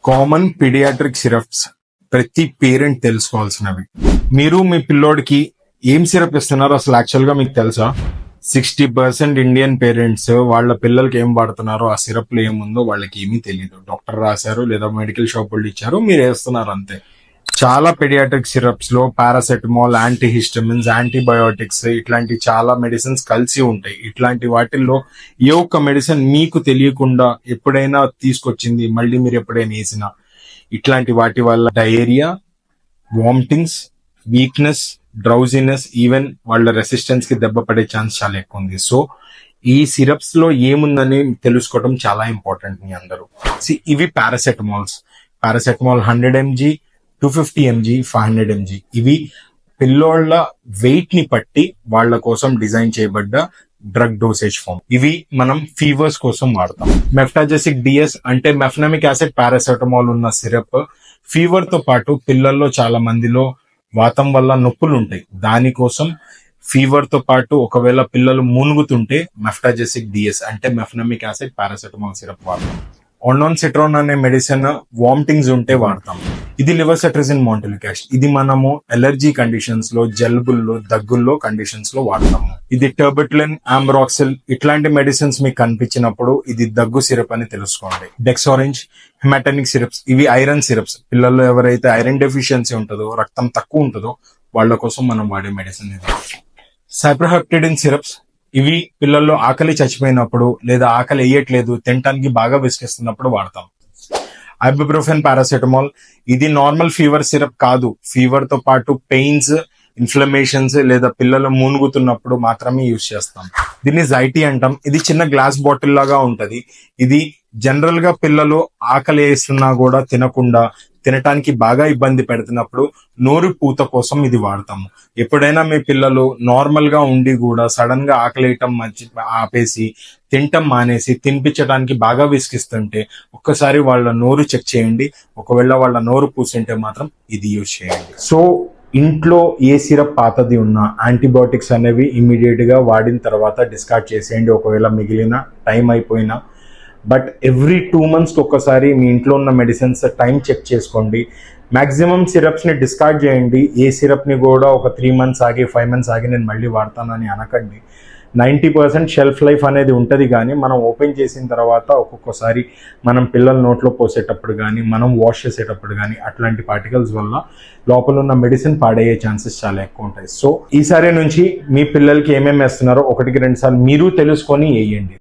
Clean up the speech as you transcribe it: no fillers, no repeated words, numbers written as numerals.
Common paediatric syrups ప్రతి parent తెలుసుకోవాల్సినవి. మీరు మీ పిల్లోడికి ఏం సిరప్ ఇస్తున్నారో అసలు యాక్చువల్ గా మీకు తెలుసా? 60% ఇండియన్ పేరెంట్స్ వాళ్ళ పిల్లలకి ఏం వాడుతున్నారో ఆ సిరప్ లో ఏముందో వాళ్ళకి ఏమీ తెలియదు. డాక్టర్ రాశారు లేదా మెడికల్ షాప్ వాళ్ళు ఇచ్చారు, మీరు వేస్తున్నారు అంతే. చాలా పెడియాట్రిక్ సిరప్స్ లో పారాసెటమాల్, యాంటీహిస్టమిన్స్, యాంటీబయోటిక్స్ ఇట్లాంటి చాలా మెడిసిన్స్ కలిసి ఉంటాయి. ఇట్లాంటి వాటిల్లో ఏ ఒక్క మెడిసిన్ మీకు తెలియకుండా ఎప్పుడైనా తీసుకొచ్చింది మళ్ళీ మీరు ఎప్పుడైనా వేసినా ఇట్లాంటి వాటి వల్ల diarrhoea, vomitings, weakness, drowsiness, even వాళ్ళ రెసిస్టెన్స్ కి దెబ్బ పడే ఛాన్స్ చాలా ఎక్కువ ఉంది. సో ఈ సిరప్స్ లో ఏముందని తెలుసుకోవడం చాలా ఇంపార్టెంట్. మీ అందరూ ఇవి paracetamols. Paracetamol 100 mg, 250 mg, 500 mg. ఇవి పిల్లోళ్ళ వెయిట్ ని బట్టి వాళ్ళ కోసం డిజైన్ చేయబడ్డ డ్రగ్ డోసేజ్ ఫామ్. ఇవి మనం ఫీవర్స్ కోసం వాడతాం. మెఫ్టాజెసిక్ డిఎస్ అంటే మెఫ్నమిక్ యాసిడ్ పారాసెటమాల్ ఉన్న సిరప్ ఫీవర్ తో పాటు పిల్లల్లో చాలా మందిలో వాతం వల్ల నొప్పులు ఉంటాయి. దానికోసం ఫీవర్ తో పాటు ఒకవేళ పిల్లలు మూనుగుతుంటే మెఫ్టాజెసిక్ డిఎస్ అంటే మెఫ్నమిక్ యాసిడ్ పారాసెటమాల్ సిరప్ వాడతాం. ఓనోన్సిట్రోన్ అనే మెడిసిన్ వామిటింగ్స్ ఉంటే వాడతాం. ఇది లివర్సెట్రిజిన్ మాంటెలిక్. ఇది మనము ఎలర్జీ కండిషన్స్ లో, జలుబుల్లో, దగ్గుల్లో కండిషన్స్ లో వాడతాము. ఇది టర్బిట్లిన్, ఆంబ్రాక్సిల్ ఇట్లాంటి మెడిసిన్స్ మీకు కనిపించినప్పుడు ఇది దగ్గు సిరప్ అని తెలుసుకోండి. డెక్సారెంజ్, హిమాటనిక్ సిరప్స్ ఇవి ఐరన్ సిరప్స్. పిల్లల్లో ఎవరైతే ఐరన్ డెఫిషియన్సీ ఉంటుందో, రక్తం తక్కువ ఉంటుందో వాళ్ళ కోసం మనం వాడే మెడిసిన్ ఇది. సైప్రోహెప్టిడిన్ సిరప్స్ ఇవి పిల్లల్లో ఆకలి చచ్చిపోయినప్పుడు లేదా ఆకలి వేయట్లేదు, తినటానికి బాగా విసిగిస్తున్నప్పుడు వాడతాం. ఐబుప్రోఫెన్ పారాసెటమాల్ ఇది నార్మల్ ఫీవర్ సిరప్ కాదు. ఫీవర్ తో పాటు పెయిన్స్, ఇన్ఫ్లమేషన్స్ లేదా పిల్లలు మూనుగుతున్నప్పుడు మాత్రమే యూజ్ చేస్తాం. దీన్ని జైటీ అంటాం. ఇది చిన్న గ్లాస్ బాటిల్ లాగా ఉంటది. ఇది జనరల్ గా పిల్లలు ఆకలి వేస్తున్నా కూడా తినకుండా తినటానికి బాగా ఇబ్బంది పెడుతున్నప్పుడు నోరు పూత కోసం ఇది వాడతాము. ఎప్పుడైనా మీ పిల్లలు నార్మల్ గా ఉండి కూడా సడన్ గా ఆకలేయటం ఆపేసి తినటం మానేసి తినిపించడానికి బాగా విసిగిస్తుంటే ఒక్కసారి వాళ్ళ నోరు చెక్ చేయండి. ఒకవేళ వాళ్ళ నోరు పూసింటే మాత్రం ఇది యూజ్ చేయండి. సో ఇంట్లో ఏ సిరప్ పాతది ఉన్నా యాంటీబయోటిక్స్ అనేవి ఇమీడియట్ గా వాడిన తర్వాత డిస్కార్డ్ చేసేయండి, ఒకవేళ మిగిలిన టైం అయిపోయినా. బట్ ఎవ్రీ 2 months ఒక్కసారి మీ ఇంట్లో ఉన్న మెడిసిన్స్ టైం చెక్ చేసుకోండి. మాక్సిమం సిరప్స్ ని డిస్కార్డ్ చేయండి. ఏ సిరప్ ని కూడా ఒక 3 months ఆగి 5 months ఆగి నేను మళ్ళీ వాడతానని అనకండి. 90% షెల్ఫ్ లైఫ్ అనేది ఉంటుంది, కానీ మనం ఓపెన్ చేసిన తర్వాత ఒక్కొక్కసారి మనం పిల్లల నోట్లో పోసేటప్పుడు కానీ మనం వాష్ చేసేటప్పుడు కానీ అట్లాంటి పార్టికల్స్ వల్ల లోపల ఉన్న మెడిసిన్ పాడయ్యే ఛాన్సెస్ చాలా ఎక్కువ ఉంటాయి. సో ఈసారి నుంచి మీ పిల్లలకి ఏమేమి వేస్తున్నారో 1-2 సార్లు మీరు తెలుసుకొని వేయండి.